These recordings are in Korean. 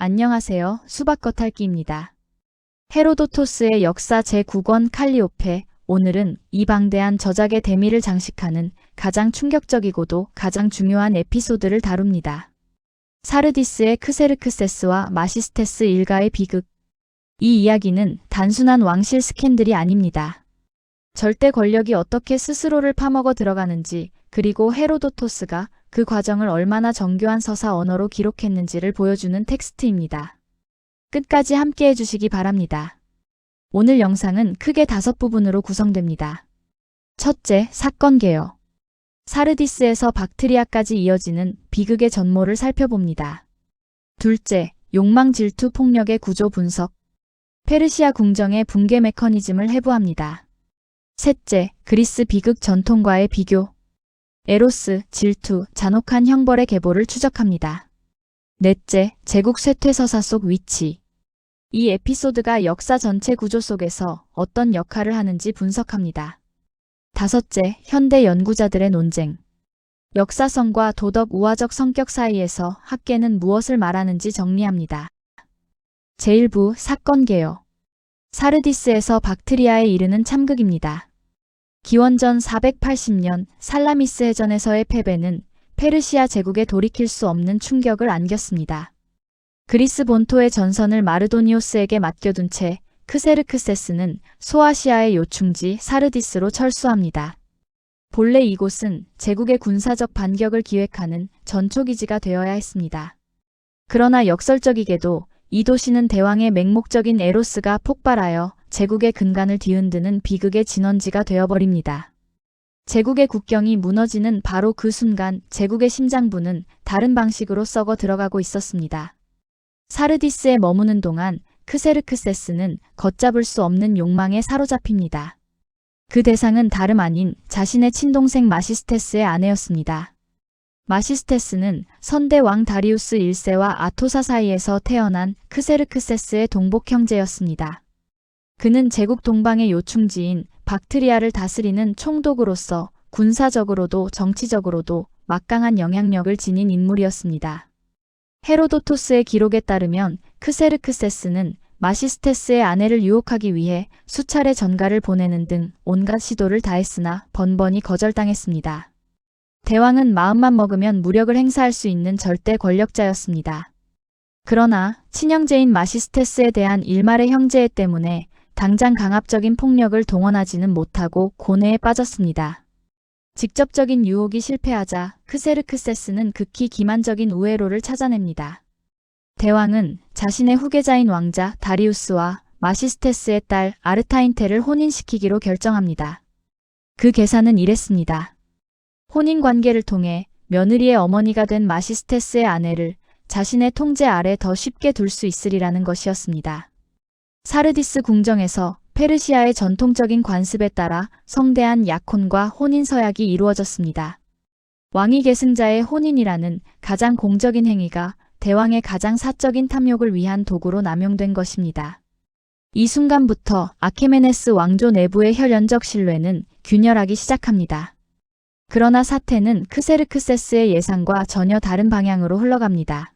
안녕하세요. 수박 겉핥기입니다. 헤로도토스의 역사 제9권 칼리오페. 오늘은 이 방대한 저작의 대미를 장식하는 가장 충격적이고도 가장 중요한 에피소드를 다룹니다. 사르디스의 크세르크세스와 마시스테스 일가의 비극. 이 이야기는 단순한 왕실 스캔들이 아닙니다. 절대 권력이 어떻게 스스로를 파먹어 들어가는지, 그리고 헤로도토스가 그 과정을 얼마나 정교한 서사 언어로 기록했는지를 보여주는 텍스트입니다. 끝까지 함께 해주시기 바랍니다. 오늘 영상은 크게 5부분으로 구성됩니다. 첫째, 사건 개요. 사르디스에서 박트리아까지 이어지는 비극의 전모를 살펴봅니다. 둘째, 욕망 질투 폭력의 구조 분석. 페르시아 궁정의 붕괴 메커니즘을 해부합니다. 셋째, 그리스 비극 전통과의 비교. 에로스, 질투, 잔혹한 형벌의 계보를 추적합니다. 넷째, 제국 쇠퇴서사 속 위치. 이 에피소드가 역사 전체 구조 속에서 어떤 역할을 하는지 분석합니다. 다섯째, 현대 연구자들의 논쟁. 역사성과 도덕 우화적 성격 사이에서 학계는 무엇을 말하는지 정리합니다. 제1부, 사건 개요. 사르디스에서 박트리아에 이르는 참극입니다. 기원전 480년 살라미스 해전에서의 패배는 페르시아 제국에 돌이킬 수 없는 충격을 안겼습니다. 그리스 본토의 전선을 마르도니오스에게 맡겨둔 채 크세르크세스는 소아시아의 요충지 사르디스로 철수합니다. 본래 이곳은 제국의 군사적 반격을 기획하는 전초기지가 되어야 했습니다. 그러나 역설적이게도 이 도시는 대왕의 맹목적인 에로스가 폭발하여 제국의 근간을 뒤흔드는 비극의 진원지가 되어버립니다. 제국의 국경이 무너지는 바로 그 순간 제국의 심장부는 다른 방식으로 썩어 들어가고 있었습니다. 사르디스에 머무는 동안 크세르크세스는 걷잡을 수 없는 욕망에 사로잡힙니다. 그 대상은 다름 아닌 자신의 친동생 마시스테스의 아내였습니다. 마시스테스는 선대 왕 다리우스 1세와 아토사 사이에서 태어난 크세르크세스의 동복 형제였습니다. 그는 제국 동방의 요충지인 박트리아를 다스리는 총독으로서 군사적으로도 정치적으로도 막강한 영향력을 지닌 인물이었습니다. 헤로도토스의 기록에 따르면 크세르크세스는 마시스테스의 아내를 유혹하기 위해 수차례 전가를 보내는 등 온갖 시도를 다했으나 번번이 거절당했습니다. 대왕은 마음만 먹으면 무력을 행사할 수 있는 절대 권력자였습니다. 그러나 친형제인 마시스테스에 대한 일말의 형제애 때문에 당장 강압적인 폭력을 동원하지는 못하고 고뇌에 빠졌습니다. 직접적인 유혹이 실패하자 크세르크세스는 극히 기만적인 우회로를 찾아냅니다. 대왕은 자신의 후계자인 왕자 다리우스와 마시스테스의 딸 아르타인테를 혼인시키기로 결정합니다. 그 계산은 이랬습니다. 혼인관계를 통해 며느리의 어머니가 된 마시스테스의 아내를 자신의 통제 아래 더 쉽게 둘 수 있으리라는 것이었습니다. 사르디스 궁정에서 페르시아의 전통적인 관습에 따라 성대한 약혼과 혼인 서약이 이루어졌습니다. 왕위 계승자의 혼인이라는 가장 공적인 행위가 대왕의 가장 사적인 탐욕을 위한 도구로 남용된 것입니다. 이 순간부터 아케메네스 왕조 내부의 혈연적 신뢰는 균열하기 시작합니다. 그러나 사태는 크세르크세스의 예상과 전혀 다른 방향으로 흘러갑니다.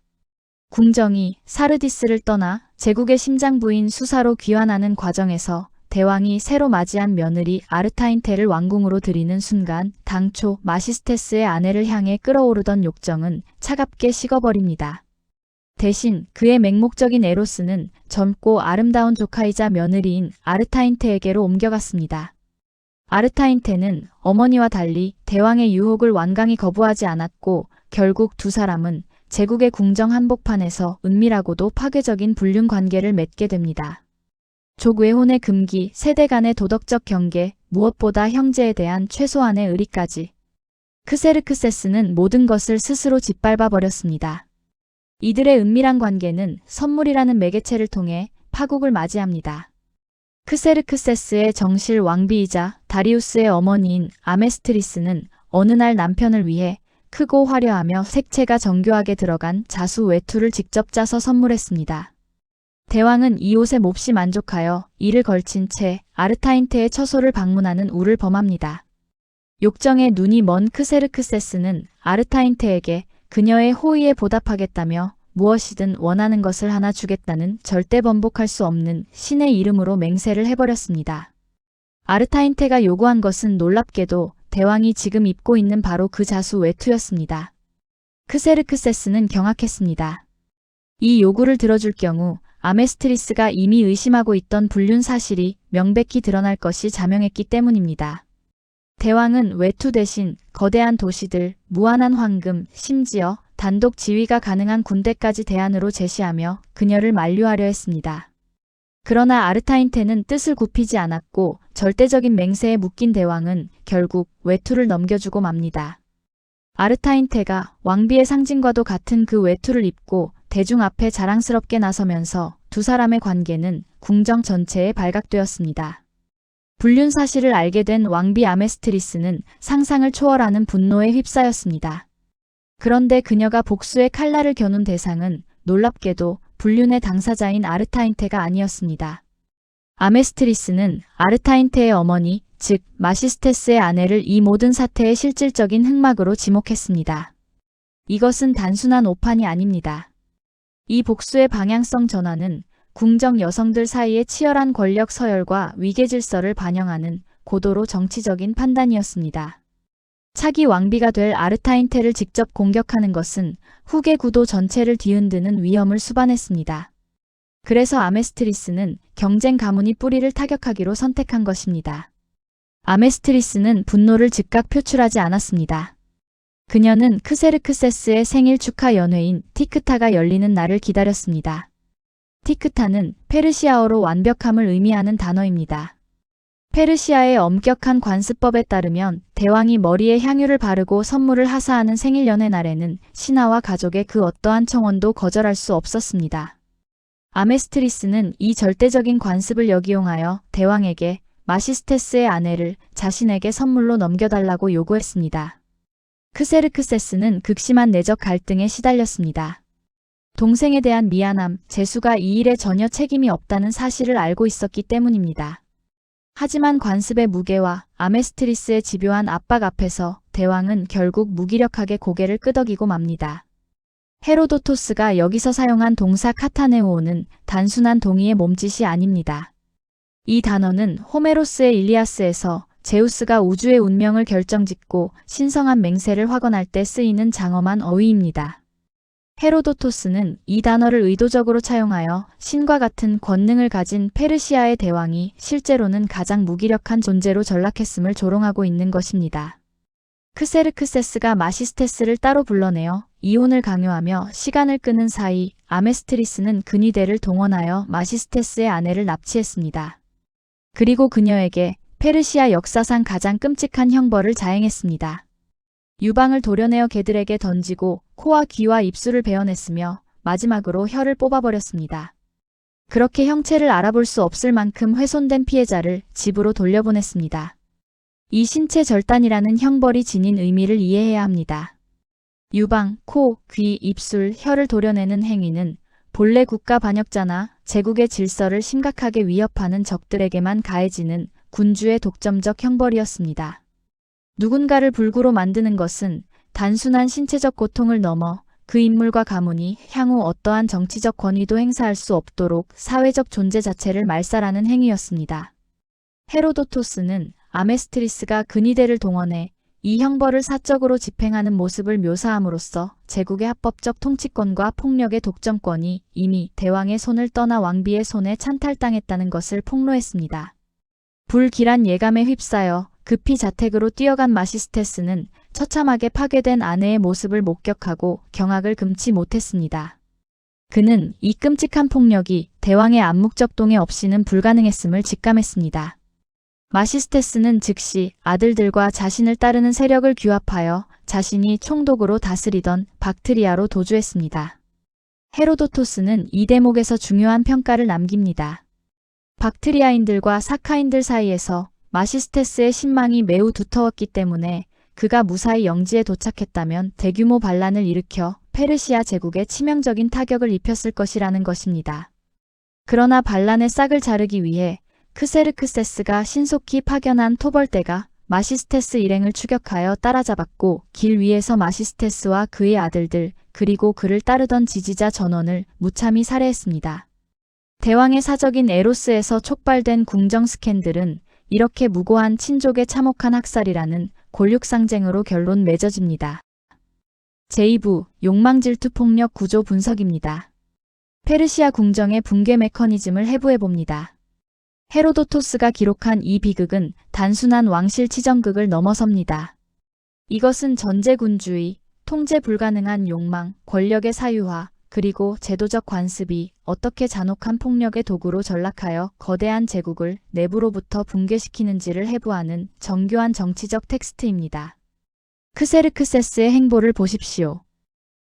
궁정이 사르디스를 떠나 제국의 심장부인 수사로 귀환하는 과정에서 대왕이 새로 맞이한 며느리 아르타인테를 왕궁으로 들이는 순간 당초 마시스테스의 아내를 향해 끓어오르던 욕정은 차갑게 식어버립니다. 대신 그의 맹목적인 에로스는 젊고 아름다운 조카이자 며느리인 아르타인테에게로 옮겨갔습니다. 아르타인테는 어머니와 달리 대왕의 유혹을 완강히 거부하지 않았고 결국 두 사람은 제국의 궁정 한복판에서 은밀하고도 파괴적인 불륜 관계를 맺게 됩니다. 족외혼의 금기, 세대 간의 도덕적 경계, 무엇보다 형제에 대한 최소한의 의리까지. 크세르크세스는 모든 것을 스스로 짓밟아 버렸습니다. 이들의 은밀한 관계는 선물이라는 매개체를 통해 파국을 맞이합니다. 크세르크세스의 정실 왕비이자 다리우스의 어머니인 아메스트리스는 어느 날 남편을 위해 크고 화려하며 색채가 정교하게 들어간 자수 외투를 직접 짜서 선물했습니다. 대왕은 이 옷에 몹시 만족하여 이를 걸친 채 아르타인테의 처소를 방문하는 우를 범합니다. 욕정에 눈이 먼 크세르크세스는 아르타인테에게 그녀의 호의에 보답하겠다며 무엇이든 원하는 것을 하나 주겠다는 절대 번복할 수 없는 신의 이름으로 맹세를 해버렸습니다. 아르타인테가 요구한 것은 놀랍게도 대왕이 지금 입고 있는 바로 그 자수 외투였습니다. 크세르크세스는 경악했습니다. 이 요구를 들어줄 경우 아메스트리스가 이미 의심하고 있던 불륜 사실이 명백히 드러날 것이 자명했기 때문입니다. 대왕은 외투 대신 거대한 도시들, 무한한 황금, 심지어 단독 지휘가 가능한 군대까지 대안으로 제시하며 그녀를 만류하려 했습니다. 그러나 아르타인테는 뜻을 굽히지 않았고 절대적인 맹세에 묶인 대왕은 결국 외투를 넘겨주고 맙니다. 아르타인테가 왕비의 상징과도 같은 그 외투를 입고 대중 앞에 자랑스럽게 나서면서 두 사람의 관계는 궁정 전체에 발각되었습니다. 불륜 사실을 알게 된 왕비 아메스트리스는 상상을 초월하는 분노에 휩싸였습니다. 그런데 그녀가 복수의 칼날을 겨눈 대상은 놀랍게도 불륜의 당사자인 아르타인테가 아니었습니다. 아메스트리스는 아르타인테의 어머니, 즉 마시스테스의 아내를 이 모든 사태의 실질적인 흑막으로 지목했습니다. 이것은 단순한 오판이 아닙니다. 이 복수의 방향성 전환은 궁정 여성들 사이의 치열한 권력 서열과 위계 질서를 반영하는 고도로 정치적인 판단이었습니다. 차기 왕비가 될 아르타인테를 직접 공격하는 것은 후계 구도 전체를 뒤흔드는 위험을 수반했습니다. 그래서 아메스트리스는 경쟁 가문이 뿌리를 타격하기로 선택한 것입니다. 아메스트리스는 분노를 즉각 표출하지 않았습니다. 그녀는 크세르크세스의 생일 축하 연회인 티크타가 열리는 날을 기다렸습니다. 티크타는 페르시아어로 완벽함을 의미하는 단어입니다. 페르시아의 엄격한 관습법에 따르면 대왕이 머리에 향유를 바르고 선물을 하사하는 생일 연회 날에는 신하와 가족의 그 어떠한 청원도 거절할 수 없었습니다. 아메스트리스는 이 절대적인 관습을 역이용하여 대왕에게 마시스테스의 아내를 자신에게 선물로 넘겨달라고 요구했습니다. 크세르크세스는 극심한 내적 갈등에 시달렸습니다. 동생에 대한 미안함, 제수가 이 일에 전혀 책임이 없다는 사실을 알고 있었기 때문입니다. 하지만 관습의 무게와 아메스트리스의 집요한 압박 앞에서 대왕은 결국 무기력하게 고개를 끄덕이고 맙니다. 헤로도토스가 여기서 사용한 동사 카타네오는 단순한 동의의 몸짓이 아닙니다. 이 단어는 호메로스의 일리아스에서 제우스가 우주의 운명을 결정짓고 신성한 맹세를 확언할 때 쓰이는 장엄한 어휘입니다. 헤로도토스는 이 단어를 의도적으로 차용하여 신과 같은 권능을 가진 페르시아의 대왕이 실제로는 가장 무기력한 존재로 전락했음을 조롱하고 있는 것입니다. 크세르크세스가 마시스테스를 따로 불러내어 이혼을 강요하며 시간을 끄는 사이 아메스트리스는 근위대를 동원하여 마시스테스의 아내를 납치했습니다. 그리고 그녀에게 페르시아 역사상 가장 끔찍한 형벌을 자행했습니다. 유방을 도려내어 개들에게 던지고 코와 귀와 입술을 베어냈으며 마지막으로 혀를 뽑아버렸습니다. 그렇게 형체를 알아볼 수 없을 만큼 훼손된 피해자를 집으로 돌려보냈습니다. 이 신체 절단이라는 형벌이 지닌 의미를 이해해야 합니다. 유방, 코, 귀, 입술, 혀를 도려내는 행위는 본래 국가 반역자나 제국의 질서를 심각하게 위협하는 적들에게만 가해지는 군주의 독점적 형벌이었습니다. 누군가를 불구로 만드는 것은 단순한 신체적 고통을 넘어 그 인물과 가문이 향후 어떠한 정치적 권위도 행사할 수 없도록 사회적 존재 자체를 말살하는 행위였습니다. 헤로도토스는 아메스트리스가 근위대를 동원해 이 형벌을 사적으로 집행하는 모습을 묘사함으로써 제국의 합법적 통치권과 폭력의 독점권이 이미 대왕의 손을 떠나 왕비의 손에 찬탈당했다는 것을 폭로했습니다. 불길한 예감에 휩싸여 급히 자택으로 뛰어간 마시스테스는 처참하게 파괴된 아내의 모습을 목격하고 경악을 금치 못했습니다. 그는 이 끔찍한 폭력이 대왕의 암묵적동의 없이는 불가능했음을 직감했습니다. 마시스테스는 즉시 아들들과 자신을 따르는 세력을 규합하여 자신이 총독으로 다스리던 박트리아로 도주했습니다. 헤로도토스는 이 대목에서 중요한 평가를 남깁니다. 박트리아인들과 사카인들 사이에서 마시스테스의 신망이 매우 두터웠기 때문에 그가 무사히 영지에 도착했다면 대규모 반란을 일으켜 페르시아 제국에 치명적인 타격을 입혔을 것이라는 것입니다. 그러나 반란의 싹을 자르기 위해 크세르크세스가 신속히 파견한 토벌대가 마시스테스 일행을 추격하여 따라잡았고 길 위에서 마시스테스와 그의 아들들 그리고 그를 따르던 지지자 전원을 무참히 살해했습니다. 대왕의 사적인 에로스에서 촉발된 궁정 스캔들은 이렇게 무고한 친족의 참혹한 학살이라는 골육상쟁으로 결론 맺어집니다. 제2부 욕망질투 폭력 구조 분석입니다. 페르시아 궁정의 붕괴 메커니즘을 해부해봅니다. 헤로도토스가 기록한 이 비극은 단순한 왕실 치정극을 넘어섭니다. 이것은 전제군주의, 통제 불가능한 욕망, 권력의 사유화, 그리고 제도적 관습이 어떻게 잔혹한 폭력의 도구로 전락하여 거대한 제국을 내부로부터 붕괴시키는지를 해부하는 정교한 정치적 텍스트입니다. 크세르크세스의 행보를 보십시오.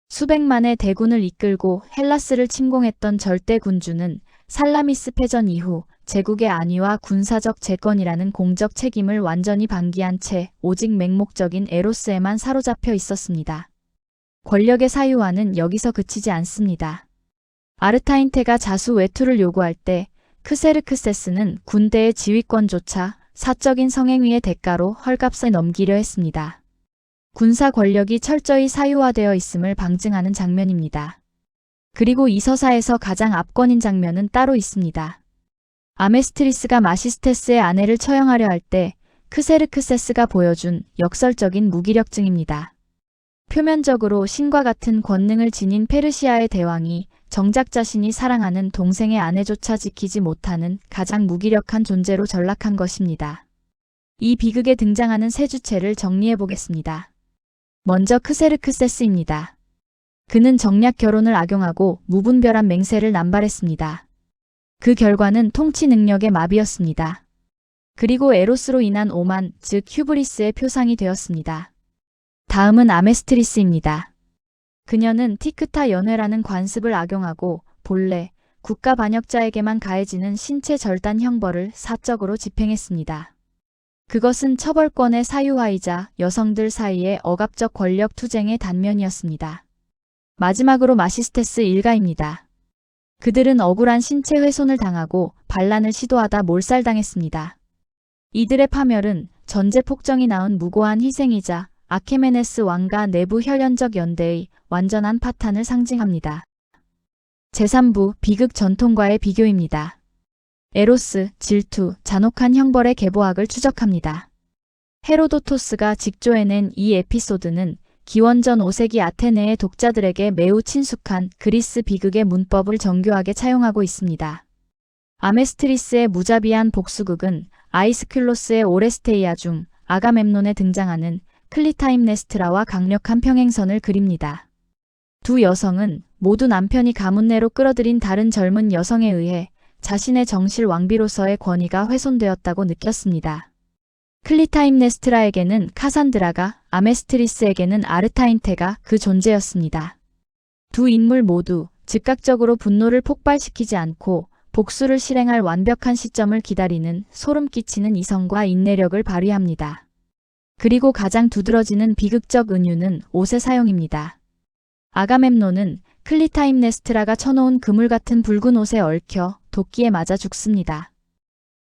수백만의 대군을 이끌고 헬라스를 침공했던 절대 군주는 살라미스 패전 이후 제국의 안위와 군사적 재건이라는 공적 책임을 완전히 방기한 채 오직 맹목적인 에로스에만 사로잡혀 있었습니다. 권력의 사유화는 여기서 그치지 않습니다. 아르타인테가 자수 외투를 요구할 때 크세르크세스는 군대의 지휘권조차 사적인 성행위의 대가로 헐값에 넘기려 했습니다. 군사 권력이 철저히 사유화되어 있음을 방증하는 장면입니다. 그리고 이 서사에서 가장 압권인 장면은 따로 있습니다. 아메스트리스가 마시스테스의 아내를 처형하려 할 때 크세르크세스가 보여준 역설적인 무기력증입니다. 표면적으로 신과 같은 권능을 지닌 페르시아의 대왕이 정작 자신이 사랑하는 동생의 아내조차 지키지 못하는 가장 무기력한 존재로 전락한 것입니다. 이 비극에 등장하는 세 주체를 정리해보겠습니다. 먼저 크세르크세스입니다. 그는 정략 결혼을 악용하고 무분별한 맹세를 남발했습니다. 그 결과는 통치 능력의 마비였습니다. 그리고 에로스로 인한 오만, 즉 휴브리스의 표상이 되었습니다. 다음은 아메스트리스입니다. 그녀는 티크타 연회라는 관습을 악용하고 본래 국가 반역자에게만 가해지는 신체 절단 형벌을 사적으로 집행했습니다. 그것은 처벌권의 사유화이자 여성들 사이의 억압적 권력 투쟁의 단면이었습니다. 마지막으로 마시스테스 일가입니다. 그들은 억울한 신체 훼손을 당하고 반란을 시도하다 몰살당했습니다. 이들의 파멸은 전제 폭정이 낳은 무고한 희생이자 아케메네스 왕과 내부 혈연적 연대의 완전한 파탄을 상징합니다. 제3부 비극 전통과의 비교입니다. 에로스, 질투, 잔혹한 형벌의 계보학을 추적합니다. 헤로도토스가 직조해낸 이 에피소드는 기원전 5세기 아테네의 독자들에게 매우 친숙한 그리스 비극의 문법을 정교하게 차용하고 있습니다. 아메스트리스의 무자비한 복수극은 아이스클로스의 오레스테이아 중 아가멤논에 등장하는 클리타임네스트라와 강력한 평행선을 그립니다. 두 여성은 모두 남편이 가문내로 끌어들인 다른 젊은 여성에 의해 자신의 정실 왕비로서의 권위가 훼손되었다고 느꼈습니다. 클리타임네스트라에게는 카산드라가, 아메스트리스에게는 아르타인테가 그 존재였습니다. 두 인물 모두 즉각적으로 분노를 폭발시키지 않고 복수를 실행할 완벽한 시점을 기다리는 소름 끼치는 이성과 인내력을 발휘합니다. 그리고 가장 두드러지는 비극적 은유는 옷의 사용입니다. 아가멤논은 클리타임네스트라가 쳐놓은 그물 같은 붉은 옷에 얽혀 도끼에 맞아 죽습니다.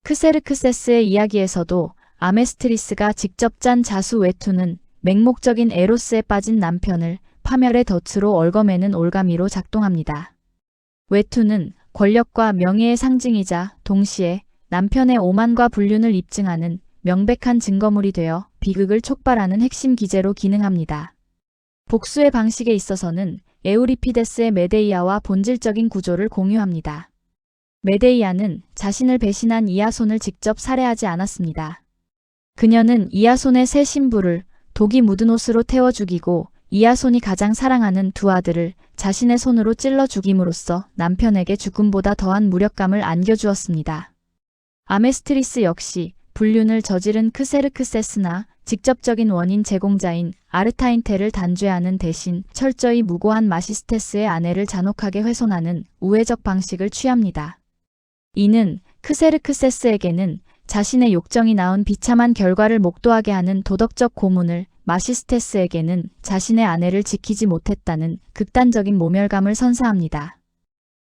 크세르크세스의 이야기에서도 아메스트리스가 직접 짠 자수 외투는 맹목적인 에로스에 빠진 남편을 파멸의 덫으로 얽어매는 올가미로 작동합니다. 외투는 권력과 명예의 상징이자 동시에 남편의 오만과 불륜을 입증하는 명백한 증거물이 되어 비극을 촉발하는 핵심 기제로 기능합니다. 복수의 방식에 있어서는 에우리피데스의 메데이아와 본질적인 구조를 공유합니다. 메데이아는 자신을 배신한 이아손을 직접 살해하지 않았습니다. 그녀는 이아손의 새 신부를 독이 묻은 옷으로 태워 죽이고 이아손이 가장 사랑하는 두 아들을 자신의 손으로 찔러 죽임으로써 남편에게 죽음보다 더한 무력감을 안겨주었습니다. 아메스트리스 역시 불륜을 저지른 크세르크세스나 직접적인 원인 제공자인 아르타인테를 단죄하는 대신 철저히 무고한 마시스테스의 아내를 잔혹하게 훼손하는 우회적 방식을 취합니다. 이는 크세르크세스에게는 자신의 욕정이 낳은 비참한 결과를 목도하게 하는 도덕적 고문을, 마시스테스에게는 자신의 아내를 지키지 못했다는 극단적인 모멸감을 선사합니다.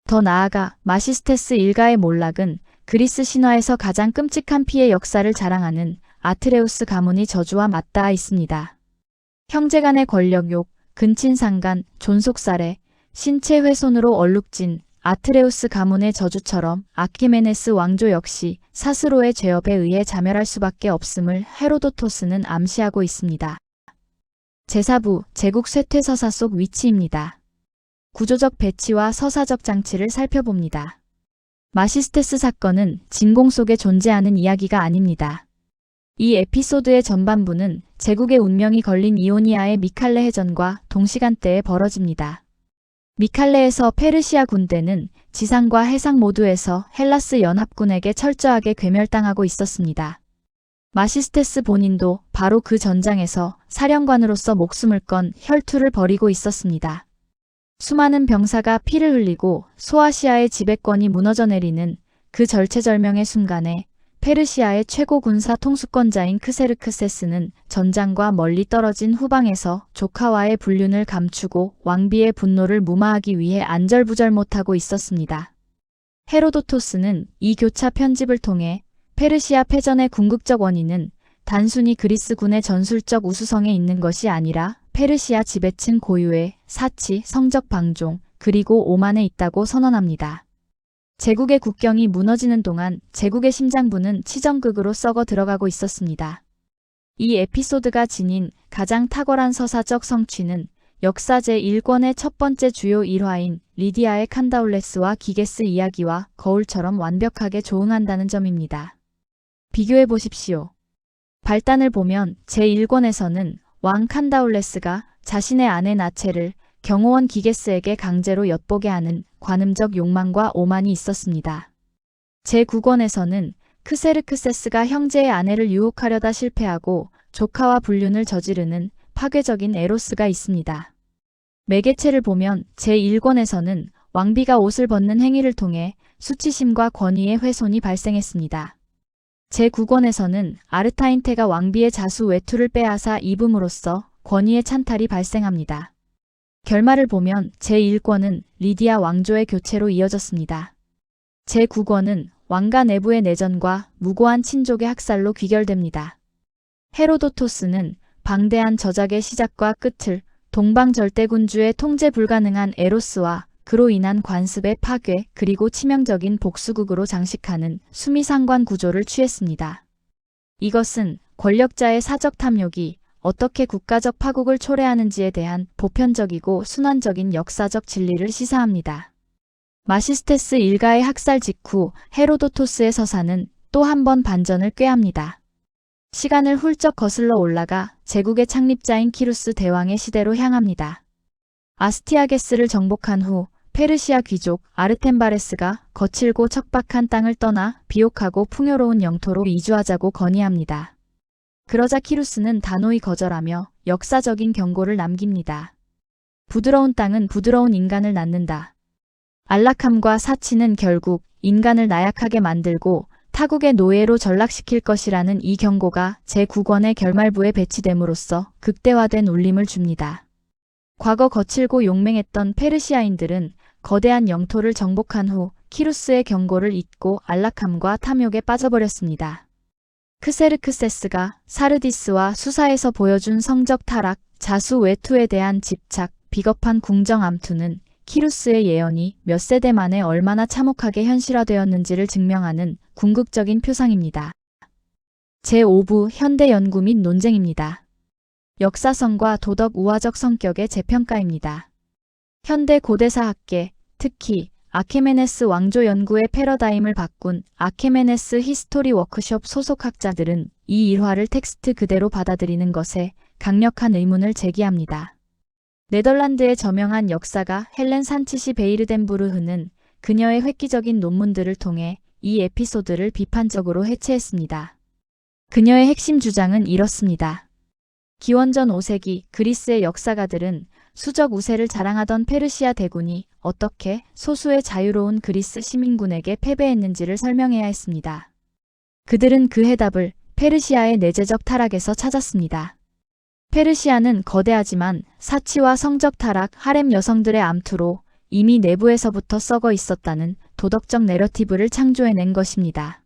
더 나아가 마시스테스 일가의 몰락은 그리스 신화에서 가장 끔찍한 피해 역사를 자랑하는 아트레우스 가문의 저주와 맞닿아 있습니다. 형제간의 권력욕, 근친상간, 존속살해, 신체 훼손으로 얼룩진 아트레우스 가문의 저주처럼 아키메네스 왕조 역시 스스로의 죄업에 의해 자멸할 수밖에 없음을 헤로도토스는 암시하고 있습니다. 제4부 제국 쇠퇴 서사 속 위치입니다. 구조적 배치와 서사적 장치를 살펴봅니다. 마시스테스 사건은 진공 속에 존재하는 이야기가 아닙니다. 이 에피소드의 전반부는 제국의 운명이 걸린 이오니아의 미칼레 해전과 동시간대에 벌어집니다. 미칼레에서 페르시아 군대는 지상과 해상 모두에서 헬라스 연합군에게 철저하게 괴멸당하고 있었습니다. 마시스테스 본인도 바로 그 전장에서 사령관으로서 목숨을 건 혈투를 벌이고 있었습니다. 수많은 병사가 피를 흘리고 소아시아의 지배권이 무너져 내리는 그 절체절명의 순간에 페르시아의 최고 군사 통수권자인 크세르크세스는 전장과 멀리 떨어진 후방에서 조카와의 불륜을 감추고 왕비의 분노를 무마하기 위해 안절부절 못하고 있었습니다. 헤로도토스는 이 교차 편집을 통해 페르시아 패전의 궁극적 원인은 단순히 그리스군의 전술적 우수성에 있는 것이 아니라 페르시아 지배층 고유의 사치, 성적 방종, 그리고 오만에 있다고 선언합니다. 제국의 국경이 무너지는 동안 제국의 심장부는 치정극으로 썩어 들어가고 있었습니다. 이 에피소드가 지닌 가장 탁월한 서사적 성취는 역사 제1권의 첫 번째 주요 일화인 리디아의 칸다울레스와 기게스 이야기와 거울처럼 완벽하게 조응한다는 점입니다. 비교해 보십시오. 발단을 보면 제1권에서는 왕 칸다울레스가 자신의 아내 나체를 경호원 기게스에게 강제로 엿보게 하는 관음적 욕망과 오만이 있었습니다. 제9권에서는 크세르크세스가 형제의 아내를 유혹하려다 실패하고 조카와 불륜을 저지르는 파괴적인 에로스가 있습니다. 매개체를 보면 제1권에서는 왕비가 옷을 벗는 행위를 통해 수치심과 권위의 훼손이 발생했습니다. 제9권에서는 아르타인테가 왕비의 자수 외투를 빼앗아 입음으로써 권위의 찬탈이 발생합니다. 결말을 보면 제1권은 리디아 왕조의 교체로 이어졌습니다. 제9권은 왕가 내부의 내전과 무고한 친족의 학살로 귀결됩니다. 헤로도토스는 방대한 저작의 시작과 끝을 동방절대군주의 통제 불가능한 에로스와 그로 인한 관습의 파괴 그리고 치명적인 복수극으로 장식하는 수미상관 구조를 취했습니다. 이것은 권력자의 사적 탐욕이 어떻게 국가적 파국을 초래하는지에 대한 보편적이고 순환적인 역사적 진리를 시사합니다. 마시스테스 일가의 학살 직후 헤로도토스의 서사는 또 한 번 반전을 꾀합니다. 시간을 훌쩍 거슬러 올라가 제국의 창립자인 키루스 대왕의 시대로 향합니다. 아스티아게스를 정복한 후 페르시아 귀족 아르템바레스가 거칠고 척박한 땅을 떠나 비옥하고 풍요로운 영토로 이주하자고 건의합니다. 그러자 키루스는 단호히 거절하며 역사적인 경고를 남깁니다. 부드러운 땅은 부드러운 인간을 낳는다. 안락함과 사치는 결국 인간을 나약하게 만들고 타국의 노예로 전락시킬 것이라는 이 경고가 제9권의 결말부에 배치됨으로써 극대화된 울림을 줍니다. 과거 거칠고 용맹했던 페르시아인들은 거대한 영토를 정복한 후 키루스의 경고를 잊고 안락함과 탐욕에 빠져버렸습니다. 크세르크세스가 사르디스와 수사에서 보여준 성적 타락, 자수 외투에 대한 집착, 비겁한 궁정 암투는 키루스의 예언이 몇 세대 만에 얼마나 참혹하게 현실화되었는지를 증명하는 궁극적인 표상입니다. 제5부 현대 연구 및 논쟁입니다. 역사성과 도덕 우화적 성격의 재평가입니다. 현대 고대사학계, 특히 아케메네스 왕조 연구의 패러다임을 바꾼 아케메네스 히스토리 워크숍 소속 학자들은 이 일화를 텍스트 그대로 받아들이는 것에 강력한 의문을 제기합니다. 네덜란드의 저명한 역사가 헬렌 산치시 베이르덴부르흐는 그녀의 획기적인 논문들을 통해 이 에피소드를 비판적으로 해체했습니다. 그녀의 핵심 주장은 이렇습니다. 기원전 5세기 그리스의 역사가들은 수적 우세를 자랑하던 페르시아 대군이 어떻게 소수의 자유로운 그리스 시민군에게 패배했는지를 설명해야 했습니다. 그들은 그 해답을 페르시아의 내재적 타락에서 찾았습니다. 페르시아는 거대하지만 사치와 성적 타락, 하렘 여성들의 암투로 이미 내부에서부터 썩어 있었다는 도덕적 내러티브를 창조해낸 것입니다.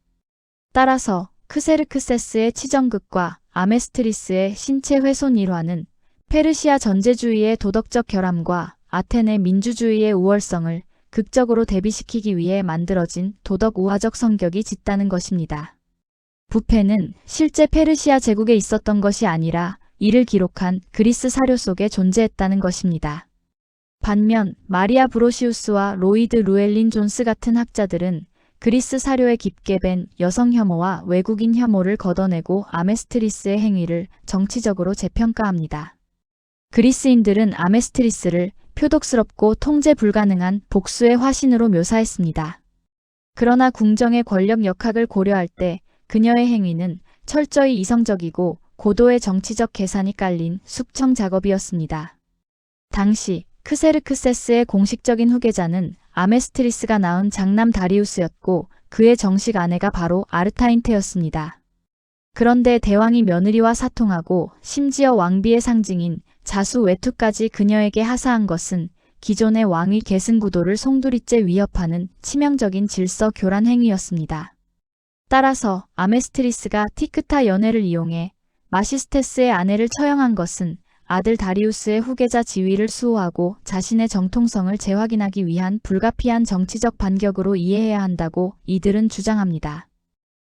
따라서 크세르크세스의 치정극과 아메스트리스의 신체 훼손 일화는 페르시아 전제주의의 도덕적 결함과 아테네 민주주의의 우월성을 극적으로 대비시키기 위해 만들어진 도덕 우화적 성격이 짙다는 것입니다. 부패는 실제 페르시아 제국에 있었던 것이 아니라 이를 기록한 그리스 사료 속에 존재했다는 것입니다. 반면 마리아 브로시우스와 로이드 루엘린 존스 같은 학자들은 그리스 사료에 깊게 밴 여성 혐오와 외국인 혐오를 걷어내고 아메스트리스의 행위를 정치적으로 재평가합니다. 그리스인들은 아메스트리스를 표독스럽고 통제 불가능한 복수의 화신으로 묘사했습니다. 그러나 궁정의 권력 역학을 고려할 때 그녀의 행위는 철저히 이성적이고 고도의 정치적 계산이 깔린 숙청 작업이었습니다. 당시 크세르크세스의 공식적인 후계자는 아메스트리스가 낳은 장남 다리우스였고 그의 정식 아내가 바로 아르타인테였습니다. 그런데 대왕이 며느리와 사통하고 심지어 왕비의 상징인 자수 외투까지 그녀에게 하사한 것은 기존의 왕위 계승 구도를 송두리째 위협하는 치명적인 질서 교란 행위였습니다. 따라서 아메스트리스가 티크타 연회를 이용해 마시스테스의 아내를 처형한 것은 아들 다리우스의 후계자 지위를 수호하고 자신의 정통성을 재확인하기 위한 불가피한 정치적 반격으로 이해해야 한다고 이들은 주장합니다.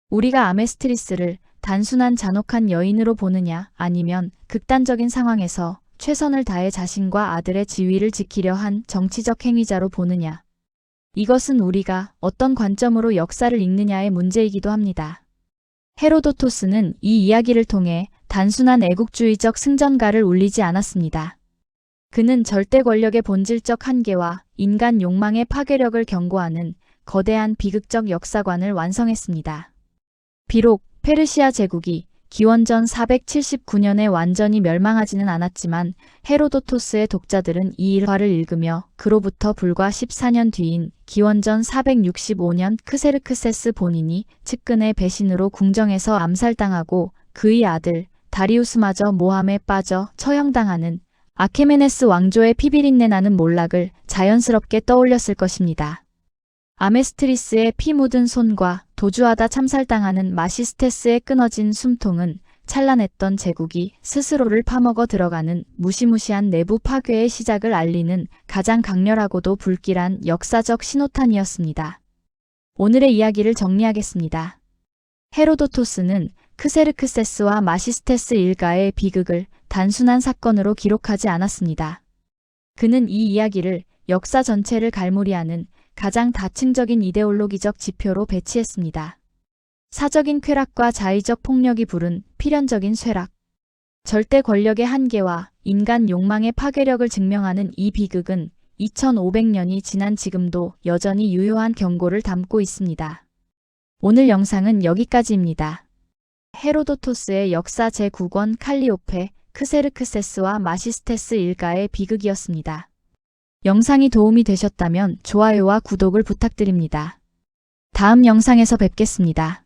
우리가 아메스트리스를 단순한 잔혹한 여인으로 보느냐 아니면 극단적인 상황에서 최선을 다해 자신과 아들의 지위를 지키려 한 정치적 행위자로 보느냐. 이것은 우리가 어떤 관점으로 역사를 읽느냐의 문제이기도 합니다. 헤로도토스는 이 이야기를 통해 단순한 애국주의적 승전가를 울리지 않았습니다. 그는 절대 권력의 본질적 한계와 인간 욕망의 파괴력을 경고하는 거대한 비극적 역사관을 완성했습니다. 비록 페르시아 제국이 기원전 479년에 완전히 멸망하지는 않았지만 헤로도토스의 독자들은 이 일화를 읽으며 그로부터 불과 14년 뒤인 기원전 465년 크세르크세스 본인이 측근의 배신으로 궁정에서 암살당하고 그의 아들 다리우스마저 모함에 빠져 처형당하는 아케메네스 왕조의 피비린내 나는 몰락을 자연스럽게 떠올렸을 것입니다. 아메스트리스의 피 묻은 손과 도주하다 참살당하는 마시스테스의 끊어진 숨통은 찬란했던 제국이 스스로를 파먹어 들어가는 무시무시한 내부 파괴의 시작을 알리는 가장 강렬하고도 불길한 역사적 신호탄이었습니다. 오늘의 이야기를 정리하겠습니다. 헤로도토스는 크세르크세스와 마시스테스 일가의 비극을 단순한 사건으로 기록하지 않았습니다. 그는 이 이야기를 역사 전체를 갈무리하는 가장 다층적인 이데올로기적 지표로 배치했습니다. 사적인 쾌락과 자의적 폭력이 부른 필연적인 쇠락. 절대 권력의 한계와 인간 욕망의 파괴력을 증명하는 이 비극은 2500년이 지난 지금도 여전히 유효한 경고를 담고 있습니다. 오늘 영상은 여기까지입니다. 헤로도토스의 역사 제9권 칼리오페, 크세르크세스와 마시스테스 일가의 비극이었습니다. 영상이 도움이 되셨다면 좋아요와 구독을 부탁드립니다. 다음 영상에서 뵙겠습니다.